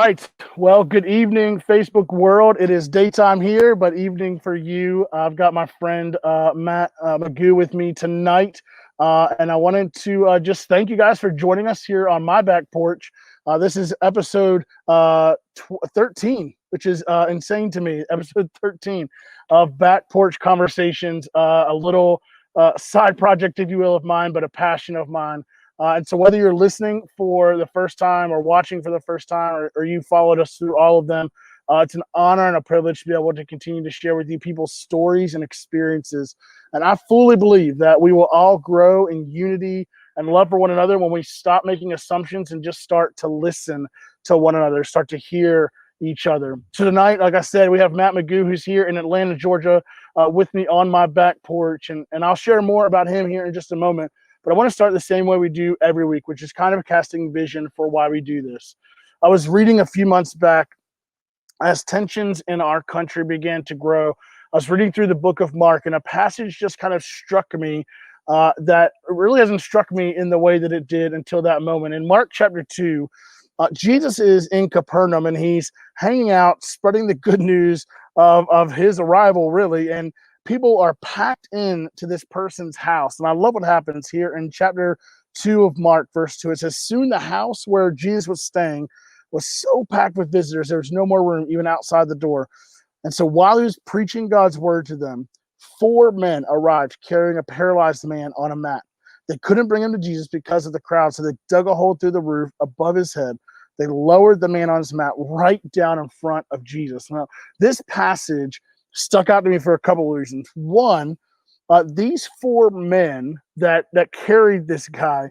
right. Well, good evening, Facebook world. It is daytime here, but evening for you. I've got my friend Matt McGue with me tonight. And I wanted to just thank you guys for joining us here on my back porch. This is episode 13, which is insane to me. Episode 13 of Back Porch Conversations, a little side project, if you will, of mine, but a passion of mine. And so whether you're listening for the first time or watching for the first time, or you followed us through all of them, it's an honor and a privilege to be able to continue to share with you people's stories and experiences. And I fully believe that we will all grow in unity and love for one another when we stop making assumptions and just start to listen to one another, start to hear each other. So tonight, like I said, we have Matt McGue, who's here in Atlanta, Georgia, with me on my back porch. And I'll share more about him here in just a moment. But I want to start the same way we do every week, which is kind of casting vision for why we do this. I was reading a few months back as tensions in our country began to grow. I was reading through the book of Mark, and a passage just kind of struck me that really hasn't struck me in the way that it did until that moment. In Mark chapter 2, Jesus is in Capernaum, and he's hanging out, spreading the good news of his arrival, really. And people are packed into this person's house. And I love what happens here in chapter 2 of Mark, verse 2. It says, soon the house where Jesus was staying was so packed with visitors, there was no more room even outside the door. And so while he was preaching God's word to them, 4 men arrived carrying a paralyzed man on a mat. They couldn't bring him to Jesus because of the crowd, so they dug a hole through the roof above his head. They lowered the man on his mat right down in front of Jesus. Now, this passage stuck out to me for a couple of reasons. One, these 4 men that carried this guy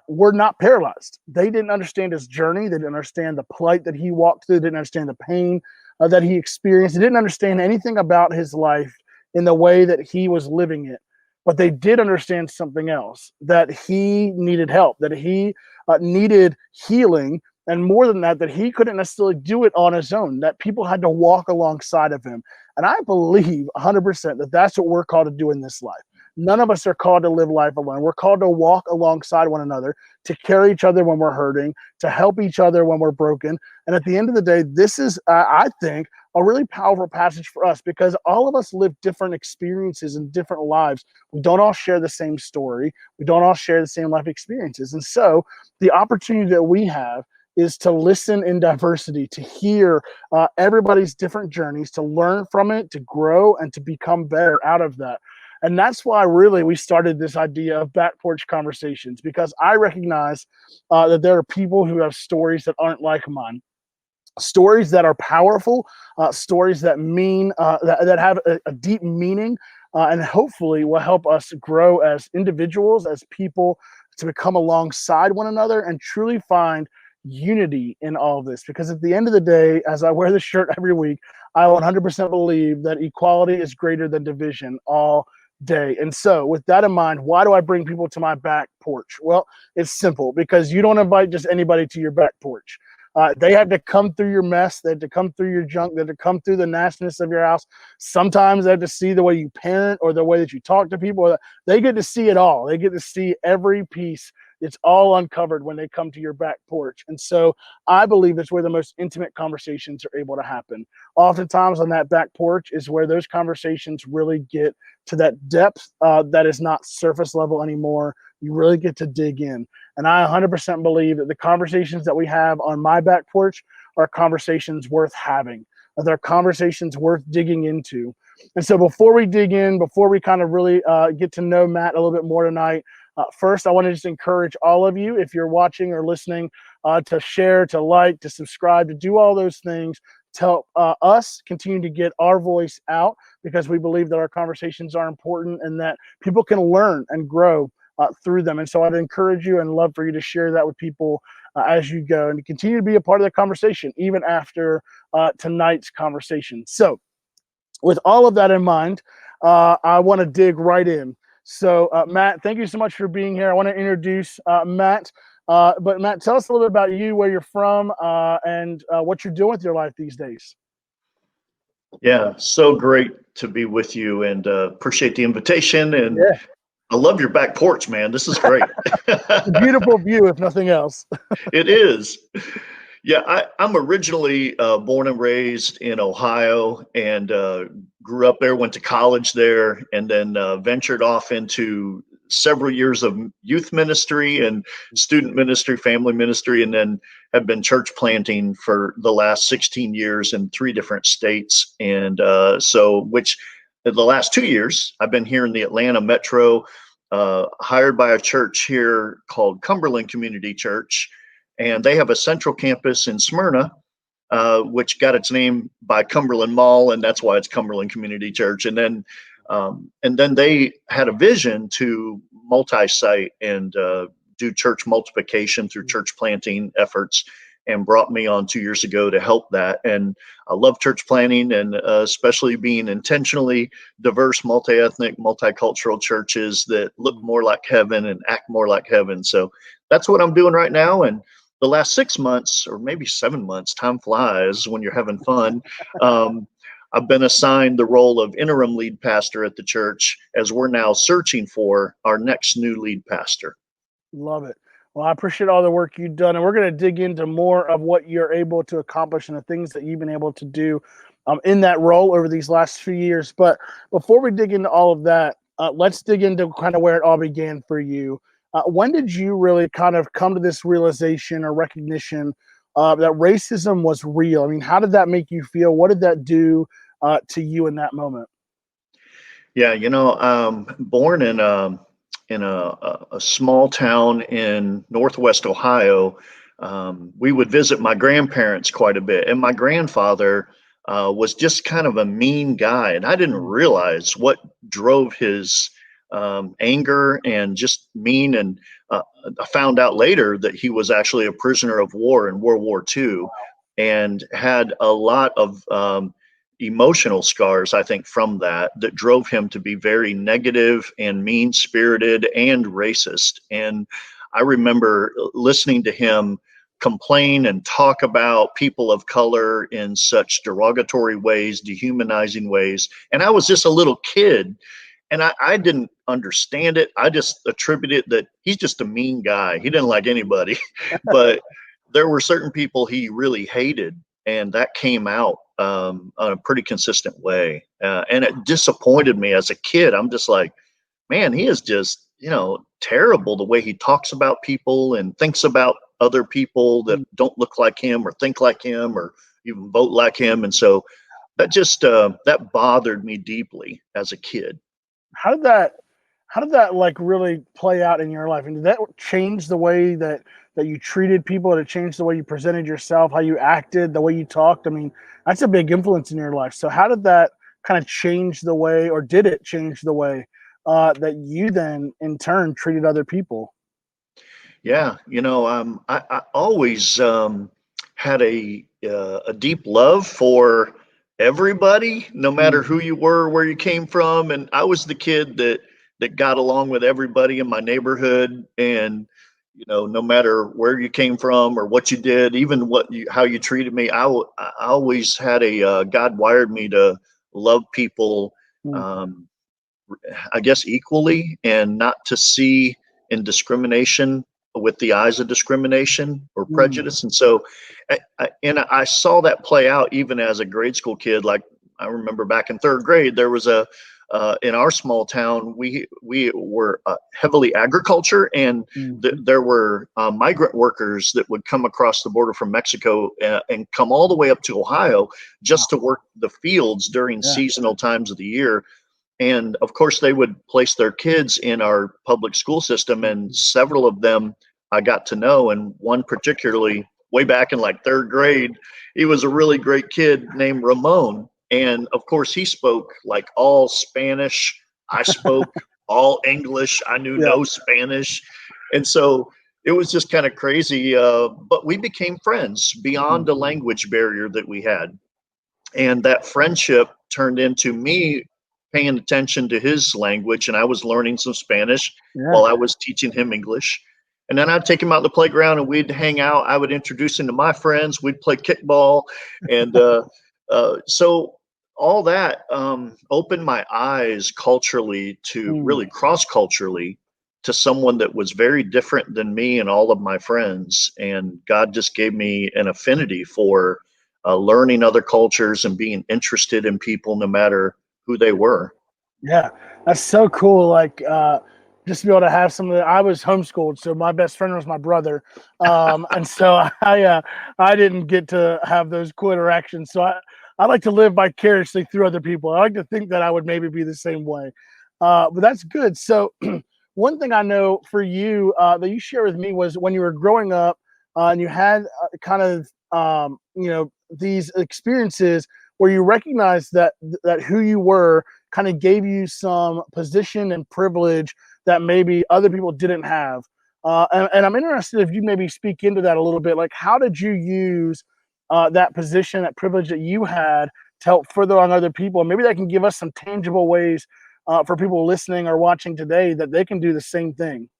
were not paralyzed. They didn't understand his journey. They didn't understand the plight that he walked through. They didn't understand the pain that he experienced. They didn't understand anything about his life in the way that he was living it. But they did understand something else, that he needed help, that he needed healing. And more than that, that he couldn't necessarily do it on his own, that people had to walk alongside of him. And I believe 100% that that's what we're called to do in this life. None of us are called to live life alone. We're called to walk alongside one another, to carry each other when we're hurting, to help each other when we're broken. And at the end of the day, this is, I think, a really powerful passage for us, because all of us live different experiences and different lives. We don't all share the same story. We don't all share the same life experiences. And so the opportunity that we have is to listen in diversity, to hear everybody's different journeys, to learn from it, to grow, and to become better out of that. And that's why really we started this idea of back porch conversations, because I recognize that there are people who have stories that aren't like mine. Stories that are powerful, stories that mean that have a deep meaning, and hopefully will help us grow as individuals, as people, to become alongside one another and truly find unity in all of this. Because at the end of the day, as I wear this shirt every week, I 100% believe that equality is greater than division all day. And so with that in mind, why do I bring people to my back porch? Well, it's simple, because you don't invite just anybody to your back porch. They had to come through your mess. They had to come through your junk. They had to come through the nastiness of your house. Sometimes they have to see the way you parent or the way that you talk to people. They get to see it all. They get to see every piece. It's all uncovered when they come to your back porch. And so I believe it's where the most intimate conversations are able to happen. Oftentimes on that back porch is where those conversations really get to that depth that is not surface level anymore. You really get to dig in. And I 100% believe that the conversations that we have on my back porch are conversations worth having. They're conversations worth digging into. And so before we dig in, before we kind of really get to know Matt a little bit more tonight, first, I want to just encourage all of you, if you're watching or listening, to share, to like, to subscribe, to do all those things to help us continue to get our voice out, because we believe that our conversations are important and that people can learn and grow through them. And so I'd encourage you and love for you to share that with people as you go, and to continue to be a part of the conversation, even after tonight's conversation. So with all of that in mind, I want to dig right in. So Matt, thank you so much for being here. I want to introduce Matt. But Matt, tell us a little bit about you, where you're from, and what you're doing with your life these days. Yeah, so great to be with you, and appreciate the invitation. And Yeah. I love your back porch, man. This is great. It's a beautiful view, if nothing else. It is. Yeah, I'm originally born and raised in Ohio and grew up there, went to college there, and then ventured off into several years of youth ministry and student ministry, family ministry, and then have been church planting for the last 16 years in three different states. And which the last 2 years, I've been here in the Atlanta metro, hired by a church here called Cumberland Community Church, and they have a central campus in Smyrna, which got its name by Cumberland Mall, and that's why it's Cumberland Community Church. And then they had a vision to multi-site and do church multiplication through church planting efforts, and brought me on 2 years ago to help that. And I love church planting, and especially being intentionally diverse, multi-ethnic, multicultural churches that look more like heaven and act more like heaven. So that's what I'm doing right now. And the last 6 months, or maybe 7 months, time flies when you're having fun. I've been assigned the role of interim lead pastor at the church, as we're now searching for our next new lead pastor. Love it. Well, I appreciate all the work you've done, and we're going to dig into more of what you're able to accomplish and the things that you've been able to do in that role over these last few years. But before we dig into all of that, let's dig into kind of where it all began for you. When did you really kind of come to this realization or recognition that racism was real? I mean, how did that make you feel? What did that do to you in that moment? Yeah, born in a small town in Northwest Ohio. We would visit my grandparents quite a bit, and my grandfather was just kind of a mean guy, and I didn't realize what drove his anger and just mean. And I found out later that he was actually a prisoner of war in World War II, and had a lot of emotional scars, I think, from that drove him to be very negative and mean spirited and racist. And I remember listening to him complain and talk about people of color in such derogatory ways, dehumanizing ways. And I was just a little kid, and I didn't understand it. I just attributed that he's just a mean guy. He didn't like anybody. But there were certain people he really hated, and that came out on a pretty consistent way. And it disappointed me as a kid. I'm just like, man, he is just, terrible the way he talks about people and thinks about other people that don't look like him or think like him or even vote like him. And so that bothered me deeply as a kid. How did that like really play out in your life? And did that change the way that you treated people? Did it change the way you presented yourself, how you acted, the way you talked? I mean, that's a big influence in your life. So how did that kind of change the way, or did it change the way that you then in turn treated other people? Yeah, I always had a deep love for everybody, no matter Mm, who you were, where you came from, and I was the kid that got along with everybody in my neighborhood. And no matter where you came from or what you did, even how you treated me, I always had God wired me to love people. mm, Um, I guess equally, and not to see in discrimination with the eyes of discrimination or mm, prejudice. And so, I saw that play out even as a grade school kid. Like, I remember back in third grade, there was in our small town, we were heavily agriculture, and mhm. there were migrant workers that would come across the border from Mexico and come all the way up to Ohio Wow. just to work the fields during Yeah. seasonal times of the year. And of course, they would place their kids in our public school system, and Mhm. several of them I got to know. And one particularly, way back in like third grade, he was a really great kid named Ramon. And of course, he spoke like all Spanish. I spoke all English. I knew Yeah. no Spanish. And so it was just kind of crazy. But we became friends beyond Mm, the language barrier that we had. And that friendship turned into me paying attention to his language, and I was learning some Spanish yeah. while I was teaching him English. And then I'd take him out to the playground and we'd hang out. I would introduce him to my friends. We'd play kickball. And so all that opened my eyes culturally to Mm, really cross culturally. to someone that was very different than me and all of my friends. And God just gave me an affinity for learning other cultures and being interested in people no matter who they were. Yeah, that's so cool. Like, just to be able to have some of the, I was homeschooled, so my best friend was my brother. And so I didn't get to have those cool interactions. So I like to live vicariously through other people. I like to think that I would maybe be the same way. But that's good. So one thing I know for you that you share with me was when you were growing up and you had kind of, these experiences where you recognized that who you were kind of gave you some position and privilege that maybe other people didn't have. And I'm interested if you maybe speak into that a little bit. Like, how did you use that position, that privilege that you had to help further on other people? And maybe that can give us some tangible ways for people listening or watching today that they can do the same thing.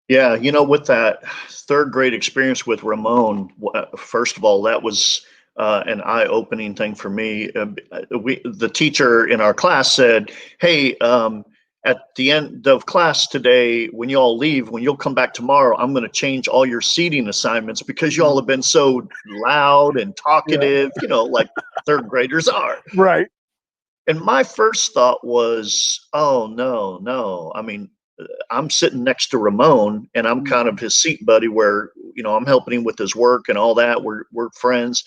Yeah, with that third grade experience with Ramon, first of all, that was an eye-opening thing for me. The teacher in our class said, "Hey, at the end of class today, when you all leave, when you'll come back tomorrow, I'm going to change all your seating assignments because you all have been so loud and Yeah. talkative, like third graders are." Right. And my first thought was, "Oh no, no." I mean, I'm sitting next to Ramon and I'm kind of his seat buddy where, I'm helping him with his work and all that. We're friends.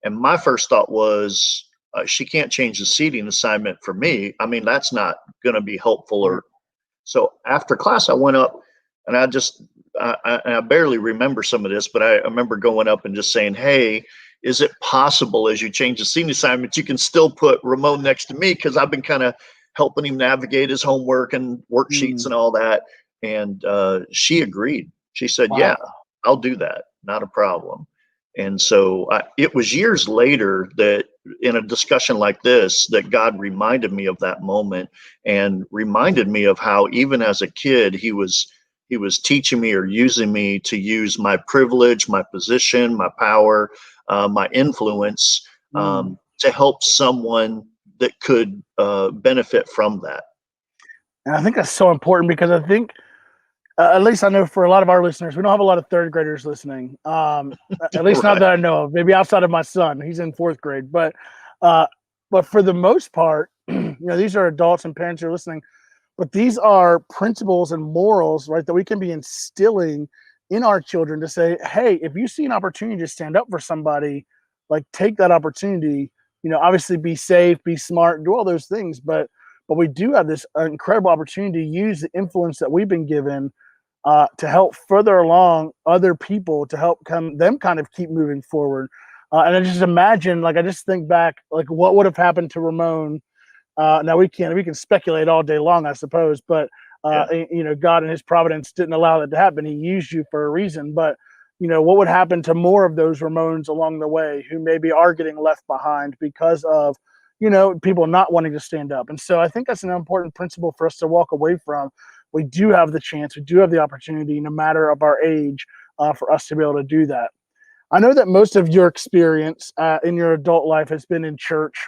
And my first thought was, she can't change the seating assignment for me. I mean, that's not going to be helpful. Right. Or so after class, I went up and I barely remember some of this, but I remember going up and just saying, "Hey, is it possible as you change the seating assignment, you can still put Ramon next to me? Because I've been kind of helping him navigate his homework and worksheets Mm. and all that." And she agreed. She said, "Yeah, Wow. I'll do that. Not a problem." And so it was years later that in a discussion like this, that God reminded me of that moment and reminded me of how even as a kid, he was teaching me or using me to use my privilege, my position, my power, my influence Mm. to help someone that could benefit from that. And I think that's so important because I think, at least I know for a lot of our listeners, we don't have a lot of third graders listening. At least not Right. that I know of. Maybe outside of my son, he's in fourth grade. Uh, but for the most part, these are adults and parents who are listening. But these are principles and morals, right, that we can be instilling in our children to say, hey, if you see an opportunity to stand up for somebody, like take that opportunity. Obviously be safe, be smart, do all those things, but we do have this incredible opportunity to use the influence that we've been given to help further along other people, to help them kind of keep moving forward. And I just imagine, like, I just think back, like, what would have happened to Ramon. Now we can speculate all day long, I suppose, but Yeah. God and His providence didn't allow that to happen. He used you for a reason. But what would happen to more of those Ramones along the way who maybe are getting left behind because of people not wanting to stand up? And so I think that's an important principle for us to walk away from. We do have the chance, we do have the opportunity, no matter of our age, for us to be able to do that. I know that most of your experience in your adult life has been in church,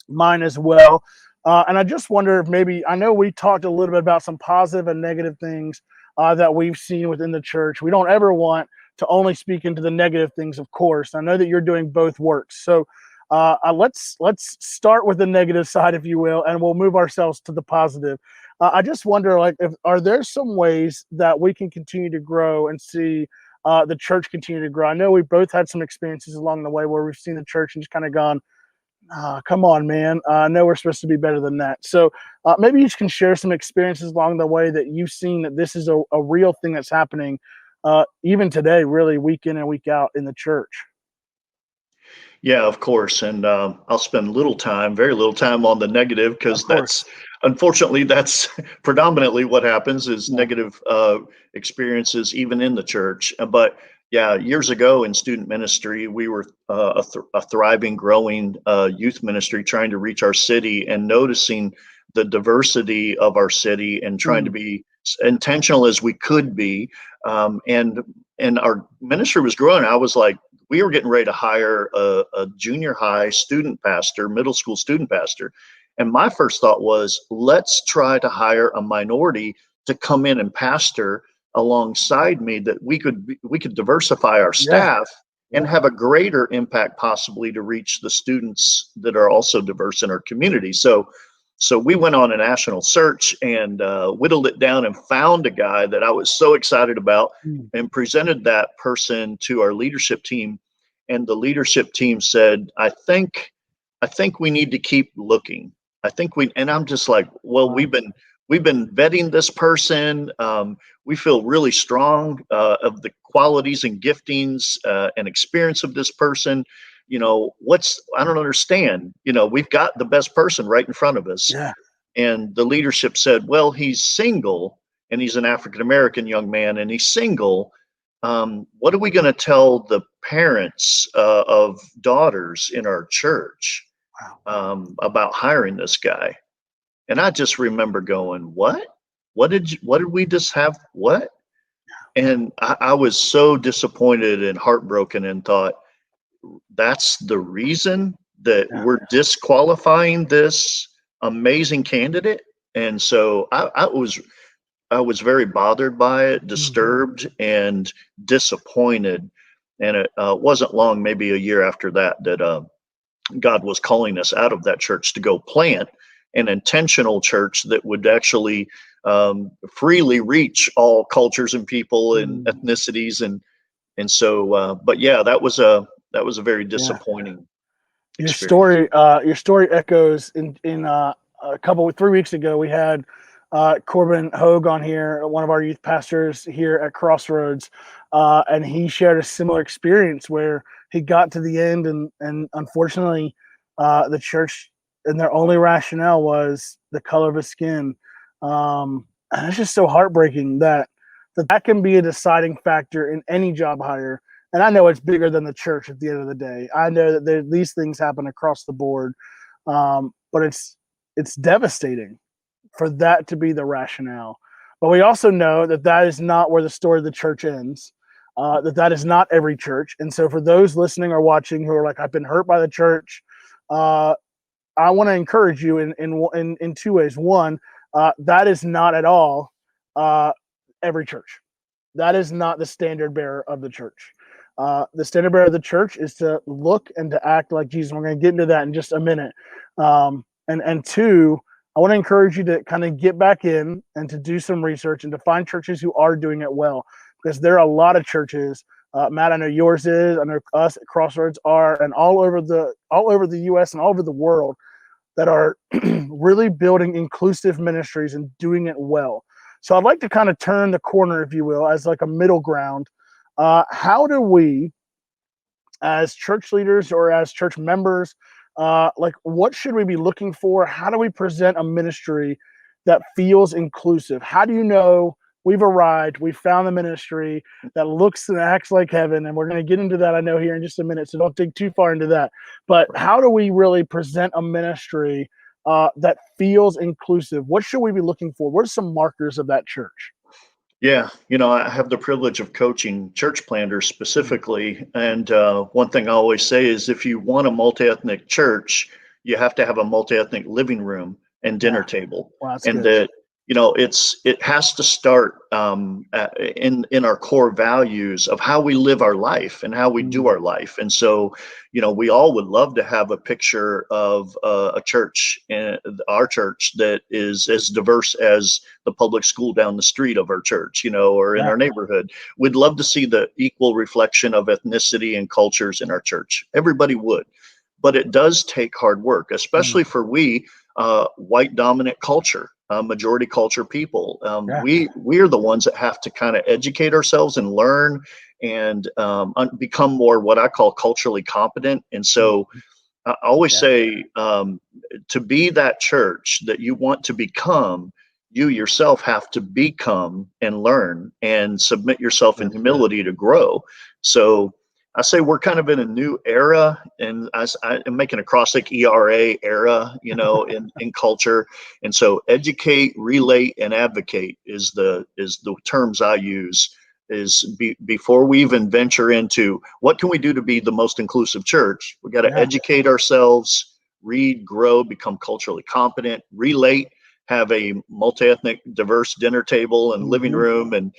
mine as well. And I just wonder if maybe, I know we talked a little bit about some positive and negative things that we've seen within the church. We don't ever want to only speak into the negative things, of course. I know that you're doing both works. So let's start with the negative side, if you will, and we'll move ourselves to the positive. I just wonder, like, if are there some ways that we can continue to grow and see the church continue to grow? I know we both had some experiences along the way where we've seen the church and just kind of gone, come on, man. I know we're supposed to be better than that. So maybe you can share some experiences along the way that you've seen that this is a real thing that's happening even today, really week in and week out in the church. Yeah, of course. And I'll spend very little time on the negative Of because course. unfortunately, that's predominantly what happens is Yeah. negative experiences, even in the church. But yeah, years ago in student ministry, we were a thriving, growing youth ministry trying to reach our city and noticing the diversity of our city and trying to Mm. be intentional as we could be. And our ministry was growing. I was like, we were getting ready to hire a junior high student pastor, middle school student pastor. And my first thought was, let's try to hire a minority to come in and pastor alongside me, that we could diversify our Yeah. staff and have a greater impact possibly to reach the students that are also diverse in our community. So we went on a national search and whittled it down and found a guy that I was so excited about Mm. and presented that person to our leadership team. And the leadership team said, I think we need to keep looking. And I'm just like, well, Wow. we've been vetting this person. We feel really strong of the qualities and giftings and experience of this person. I don't understand. We've got the best person right in front of us. Yeah. And the leadership said, well, he's single and he's an African American young man and he's single. What are we going to tell the parents of daughters in our church Wow. about hiring this guy? And I just remember going, what? What did we just have? What? And I was so disappointed and heartbroken and thought, that's the reason that Yeah. we're disqualifying this amazing candidate. And so I was very bothered by it, disturbed and disappointed. And it wasn't long, maybe a year after that, that God was calling us out of that church to go plant an intentional church that would actually freely reach all cultures and people and ethnicities. And so, but yeah, that was a very Yeah. disappointing Your experience. story echoes in 3 weeks ago. We had Corbin Hogue on here, one of our youth pastors here at Crossroads, and he shared a similar experience where he got to the end, and unfortunately, the church and their only rationale was the color of his skin. And it's just so heartbreaking that can be a deciding factor in any job hire. And I know it's bigger than the church at the end of the day. I know that these things happen across the board, but it's devastating for that to be the rationale. But we also know that is not where the story of the church ends. That is not every church. And so for those listening or watching who are like, I've been hurt by the church, I want to encourage you in two ways. One, that is not at all every church. That is not the standard bearer of the church. The standard bearer of the church is to look and to act like Jesus. We're going to get into that in just a minute. And two, I want to encourage you to kind of get back in and to do some research and to find churches who are doing it well, because there are a lot of churches. Matt, I know yours is. I know us at Crossroads are, and all over the U.S. and all over the world that are really building inclusive ministries and doing it well. So I'd like to kind of turn the corner, if you will, as like a middle ground. How do we, as church leaders or as church members, what should we be looking for? How do we present a ministry that feels inclusive? How do you know we've arrived, we've found the ministry that looks and acts like heaven? And we're going to get into that, I know, here in just a minute, so don't dig too far into that. But how do we really present a ministry that feels inclusive? What should we be looking for? What are some markers of that church? Yeah, I have the privilege of coaching church planters specifically. And one thing I always say is if you want a multi-ethnic church, you have to have a multi-ethnic living room and dinner table. Well, that's And good. that, it has to start in our core values of how we live our life and how we do our life. And so, we all would love to have a picture of a church, our church, that is as diverse as the public school down the street of our church, or in our neighborhood. We'd love to see the equal reflection of ethnicity and cultures in our church. Everybody would. But it does take hard work, especially for white dominant culture, majority culture people. We are the ones that have to kind of educate ourselves and learn and become more what I call culturally competent. And so I always say, to be that church that you want to become, you yourself have to become and learn and submit yourself in humility to grow. So I say we're kind of in a new era, and I'm making a cross like ERA era, in culture. And so educate, relate, and advocate is the terms I use. Before we even venture into what can we do to be the most inclusive church, we got to educate ourselves, read, grow, become culturally competent, relate, have a multi-ethnic, diverse dinner table and living Mhm. room, and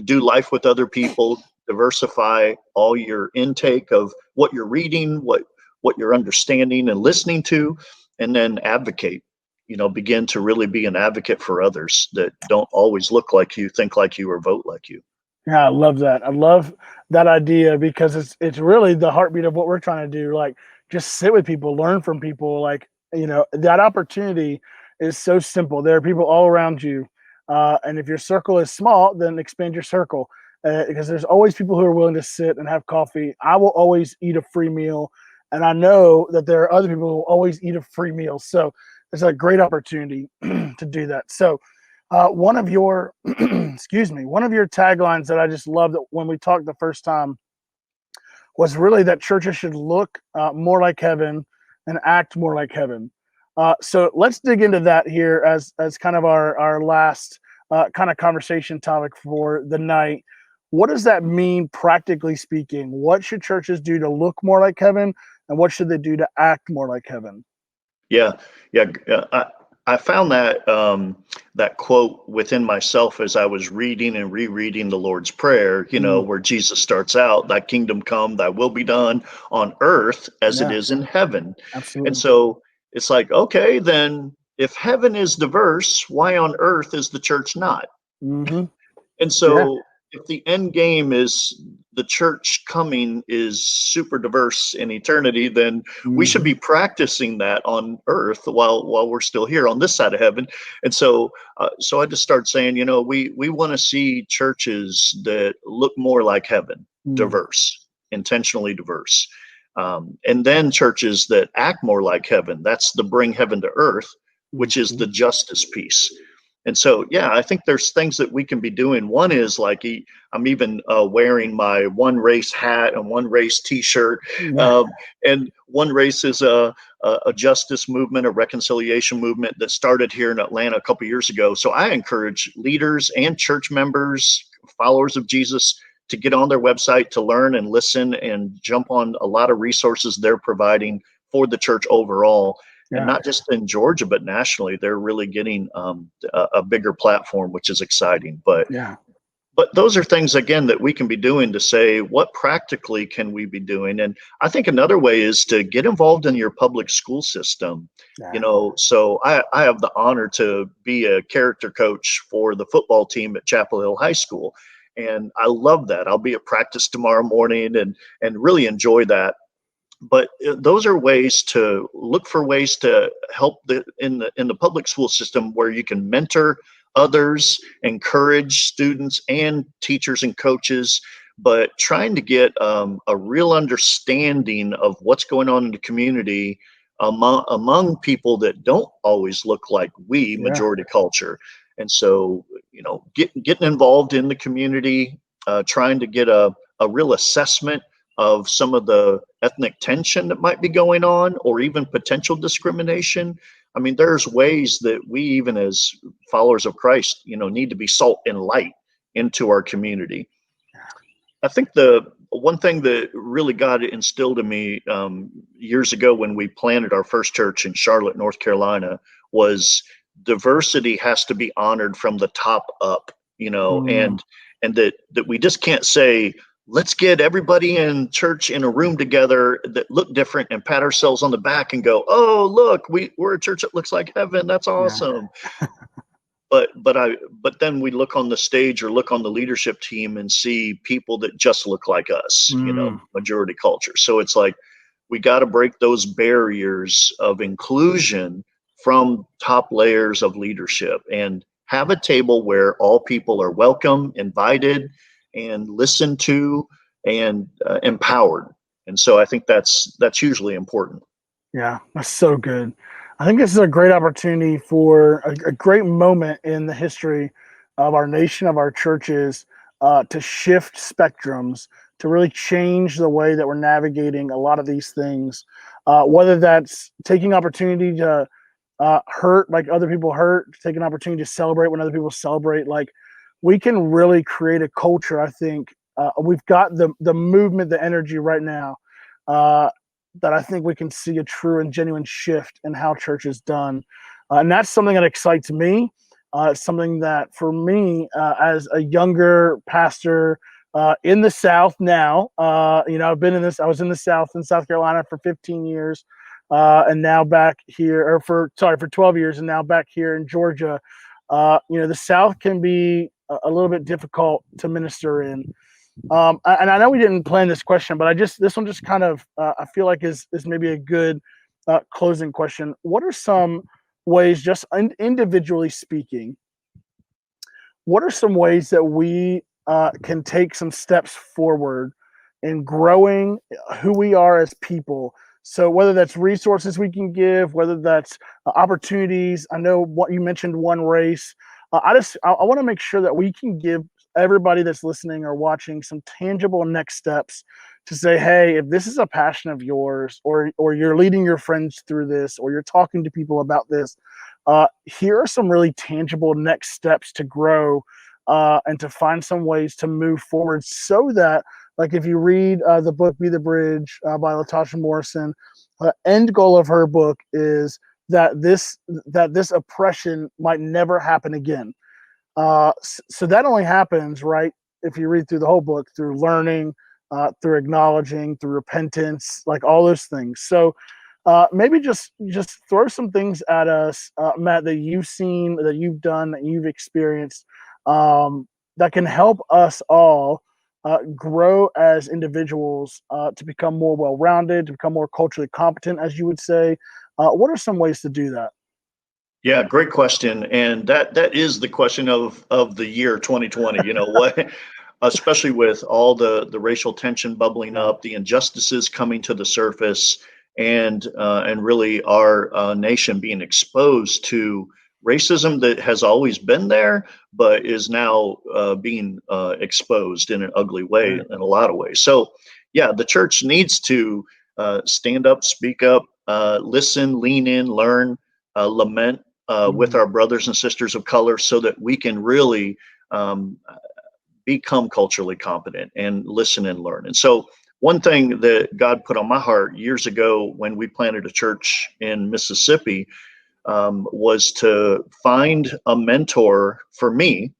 do life with other people. Diversify all your intake of what you're reading, what you're understanding and listening to, and then advocate. Begin to really be an advocate for others that don't always look like you, think like you, or vote like you. Yeah, I love that. I love that idea because it's really the heartbeat of what we're trying to do. Like, just sit with people, learn from people. Like, that opportunity is so simple. There are people all around you, and if your circle is small, then expand your circle, because there's always people who are willing to sit and have coffee. I will always eat a free meal, and I know that there are other people who will always eat a free meal. So it's a great opportunity to do that. So one of your excuse me, one of your taglines that I just loved when we talked the first time was really that churches should look more like heaven and act more like heaven. So let's dig into that here as kind of our last kind of conversation topic for the night. What does that mean practically speaking? What should churches do to look more like heaven, and what should they do to act more like heaven? Yeah, yeah. I found that quote within myself as I was reading and rereading the Lord's Prayer. Mm, Where Jesus starts out, "Thy kingdom come, Thy will be done on earth as it yeah, is in heaven." And absolutely. so it's like, okay, then if heaven is diverse, why on earth is the church not? Hmm. And Yeah. so if the end game is the church coming is super diverse in eternity, then we should Hmm. be practicing that on earth while we're still here on this side of heaven. And so I just start saying, we want to see churches that look more like heaven, Mm, diverse, intentionally diverse. And then churches that act more like heaven. That's the bring heaven to earth, which is mhm. the justice piece. And so, yeah, I think there's things that we can be doing. One is like I'm even wearing my one race hat and one race T-shirt, Yeah. um, and one race is a justice movement, a reconciliation movement that started here in Atlanta a couple years ago. So I encourage leaders and church members, followers of Jesus, to get on their website to learn and listen and jump on a lot of resources they're providing for the church overall, and Yeah. not just in Georgia, but nationally. They're really getting a bigger platform, which is exciting. Yeah. But those are things again that we can be doing to say what practically can we be doing. And I think another way is to get involved in your public school system. Yeah. So I have the honor to be a character coach for the football team at Chapel Hill High School. And I love that. I'll be at practice tomorrow morning and really enjoy that. But those are ways to look for ways to help in the public school system where you can mentor others, encourage students and teachers and coaches, but trying to get a real understanding of what's going on in the community among people that don't always look like we, Yeah. majority culture. And so, getting involved in the community, trying to get a real assessment of some of the ethnic tension that might be going on or even potential discrimination. I mean, there's ways that we, even as followers of Christ, need to be salt and light into our community. I think the one thing that really God instilled in me years ago when we planted our first church in Charlotte, North Carolina, was diversity has to be honored from the top up, Mm, and that we just can't say, let's get everybody in church in a room together that look different and pat ourselves on the back and go, oh, look, we're a church that looks like heaven. That's yeah. awesome. But then we look on the stage or look on the leadership team and see people that just look like us, Mm, majority culture. So it's like we got to break those barriers of inclusion from top layers of leadership and have a table where all people are welcome, invited, and listened to, and empowered. And so I think that's hugely important. yeah. That's so good. I think this is a great opportunity for a great moment in the history of our nation, of our churches, to shift spectrums, to really change the way that we're navigating a lot of these things. Whether that's taking opportunity to hurt like other people hurt, take an opportunity to celebrate when other people celebrate. Like, we can really create a culture. I think we've got the movement, the energy right now, uh, that I think we can see a true and genuine shift in how church is done. And that's something that excites me. It's something that for me, as a younger pastor in the South now, I was in the South in South Carolina for 15 years. And now back here, for 12 years, and now back here in Georgia. The South can be a little bit difficult to minister in. And I know we didn't plan this question, but this one just kind of I feel like is maybe a good closing question. What are some ways, just individually speaking, what are some ways that we can take some steps forward in growing who we are as people? So whether that's resources we can give, whether that's opportunities. I know what you mentioned, one race. I want to make sure that we can give everybody that's listening or watching some tangible next steps to say, hey, if this is a passion of yours, or you're leading your friends through this, or you're talking to people about this, here are some really tangible next steps to grow and to find some ways to move forward, so that, like, if you read the book Be the Bridge by Latasha Morrison, end goal of her book is that this oppression might never happen again. So that only happens, right, if you read through the whole book, through learning, through acknowledging, through repentance, like all those things. So maybe just throw some things at us, Matt, that you've seen, that you've done, that you've experienced, that can help us all grow as individuals, to become more well-rounded, to become more culturally competent, as you would say. What are some ways to do that? Yeah, great question. And that is the question of the year 2020. You know what? Especially with all the racial tension bubbling up, the injustices coming to the surface, and really our nation being exposed to racism that has always been there, but is now being exposed in an ugly way in a lot of ways. So, yeah, the church needs to stand up, speak up, listen, lean in, learn, lament with our brothers and sisters of color, so that we can really become culturally competent and listen and learn. And so, one thing that God put on my heart years ago when we planted a church in Mississippi was to find a mentor for me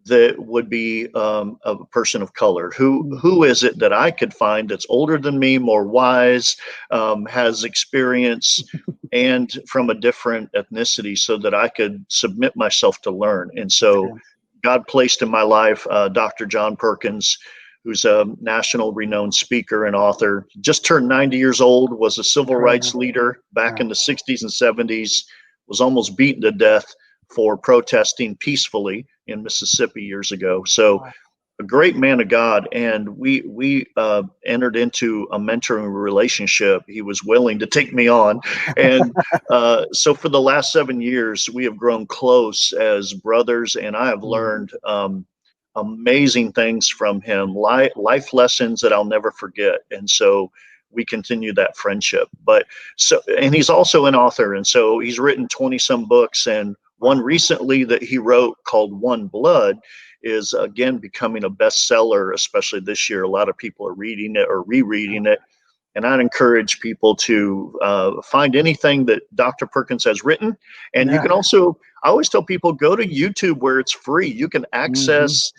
that would be a person of color. Who is it that I could find that's older than me, more wise, has experience, and from a different ethnicity, so that I could submit myself to learn. And so God placed in my life Dr. John Perkins, who's a national renowned speaker and author. Just turned 90 years old, was a civil rights leader back in the 60s and 70s, was almost beaten to death for protesting peacefully in Mississippi years ago. So a great man of God, and we entered into a mentoring relationship. He was willing to take me on, and so for the last 7 years, we have grown close as brothers, and I have learned amazing things from him, life lessons that I'll never forget. And so we continue that friendship. And he's also an author, and so he's written 20 some books, and one recently that he wrote called One Blood is again becoming a bestseller, especially this year. A lot of people are reading it or rereading it. And I'd encourage people to find anything that Dr. Perkins has written. And you can also, I always tell people, go to YouTube where it's free. You can access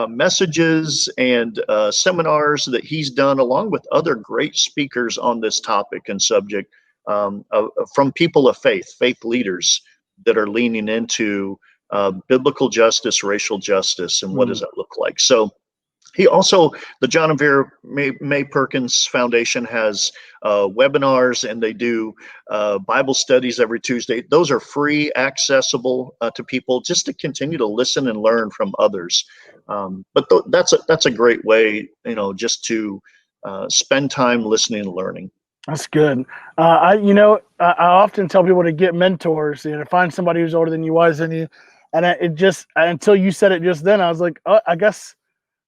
messages and seminars that he's done, along with other great speakers on this topic and subject, from people of faith leaders that are leaning into biblical justice, racial justice, and what does that look like. So he also, the John and Vera May Perkins Foundation has webinars, and they do Bible studies every Tuesday. Those are free, accessible to people, just to continue to listen and learn from others. That's a great way, just to spend time listening and learning. That's good. I often tell people to get mentors, to find somebody who's older than you, wise than you. And until you said it just then, I was like, oh, I guess.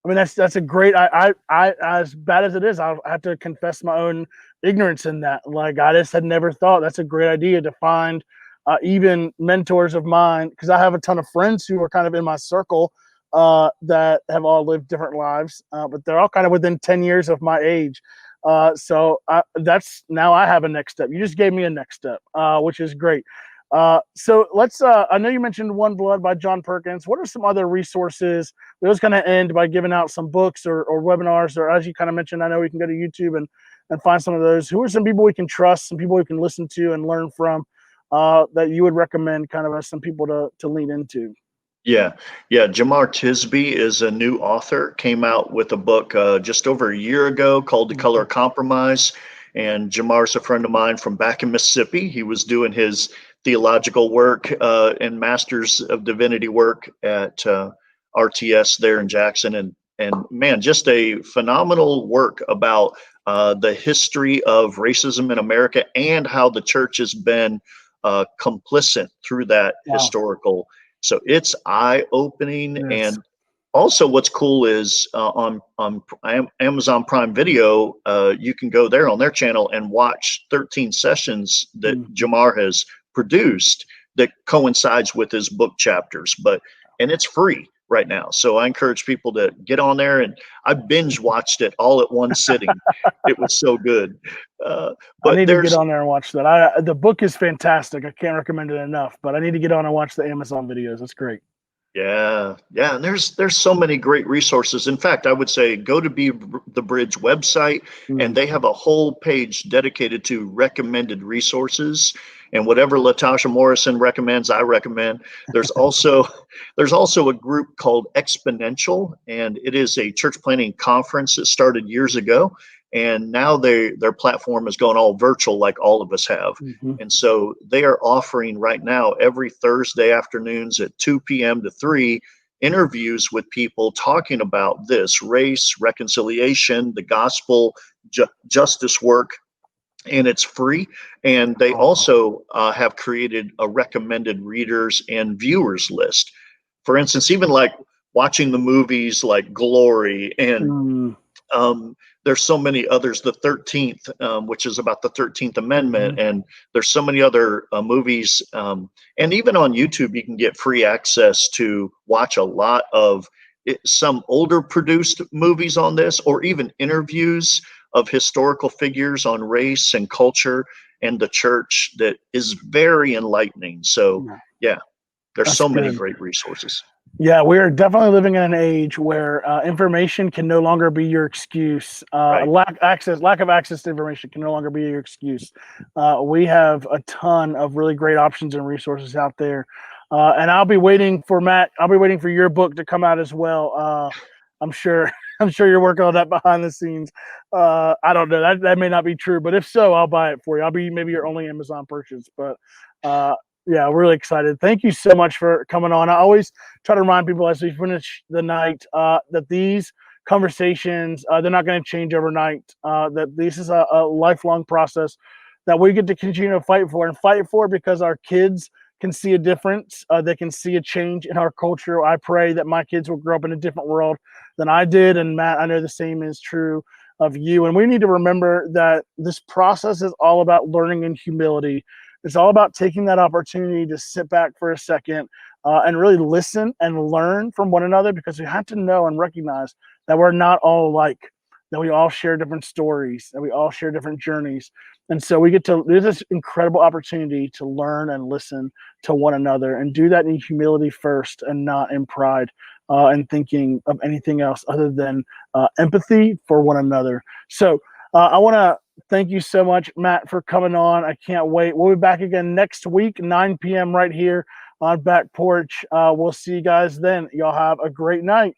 I mean, that's a great. I as bad as it is, I have to confess my own ignorance in that. Like, I just had never thought. That's a great idea to find even mentors of mine, because I have a ton of friends who are kind of in my circle that have all lived different lives, but they're all kind of within 10 years of my age. So that's now I have a next step. You just gave me a next step, which is great. So let's, I know you mentioned One Blood by John Perkins. What are some other resources? We always kind of end by giving out some books or webinars, or as you kind of mentioned, I know we can go to YouTube and find some of those. Who are some people we can trust, some people we can listen to and learn from, that you would recommend kind of as some people to lean into? Yeah, yeah. Jamar Tisby is a new author. Came out with a book just over a year ago called The Color Mhm. of Compromise. And Jamar's a friend of mine from back in Mississippi. He was doing his theological work and Masters of Divinity work at RTS there in Jackson. And man, just a phenomenal work about the history of racism in America and how the church has been complicit through that Wow. historical. So it's eye-opening. Yes. And also what's cool is on Amazon Prime Video, you can go there on their channel and watch 13 sessions that Mhm. Jamar has produced that coincides with his book chapters. And it's free right now. So I encourage people to get on there, and I binge watched it all at one sitting. It was so good. Uh, I but need to get there's on there and watch that. The book is fantastic. I can't recommend it enough, but I need to get on and watch the Amazon videos. That's great. Yeah, yeah, and there's so many great resources. In fact, I would say go to Be the Bridge website, and Mm. they have a whole page dedicated to recommended resources. And whatever Latasha Morrison recommends, I recommend. There's also there's also a group called Exponential, and it is a church planting conference that started years ago, and now their platform is going all virtual, like all of us have. Mhm. And so they are offering right now every Thursday afternoons at 2 p.m. to 3 interviews with people talking about this race, reconciliation, the gospel, justice work, and it's free. And they Awesome. also have created a recommended readers and viewers list. For instance, even like watching the movies like Glory and Mm. there's so many others. The 13th, which is about the 13th Amendment, Mhm. and there's so many other movies. And even on YouTube, you can get free access to watch a lot of some older produced movies on this, or even interviews of historical figures on race and culture and the church that is very enlightening. So, Yeah, yeah, there's that's so many good. great resources. Yeah, we are definitely living in an age where information can no longer be your excuse. Right. Lack of access to information can no longer be your excuse. We have a ton of really great options and resources out there, and I'll be waiting for Matt. I'll be waiting for your book to come out as well. I'm sure. I'm sure you're working on that behind the scenes. I don't know. That may not be true, but if so, I'll buy it for you. I'll be maybe your only Amazon purchase. But uh, yeah, we're really excited. Thank you so much for coming on. I always try to remind people as we finish the night that these conversations they're not going to change overnight. That this is a lifelong process that we get to continue to fight for because our kids can see a difference. They can see a change in our culture. I pray that my kids will grow up in a different world than I did, and Matt, I know the same is true of you. And we need to remember that this process is all about learning and humility. It's all about taking that opportunity to sit back for a second and really listen and learn from one another, because we have to know and recognize that we're not all alike, that we all share different stories, that we all share different journeys. And so we get to, there's this incredible opportunity to learn and listen to one another and do that in humility first and not in pride and thinking of anything else other than empathy for one another. So I want to thank you so much, Matt, for coming on. I can't wait. We'll be back again next week, 9 p.m. right here on Back Porch. We'll see you guys then. Y'all have a great night.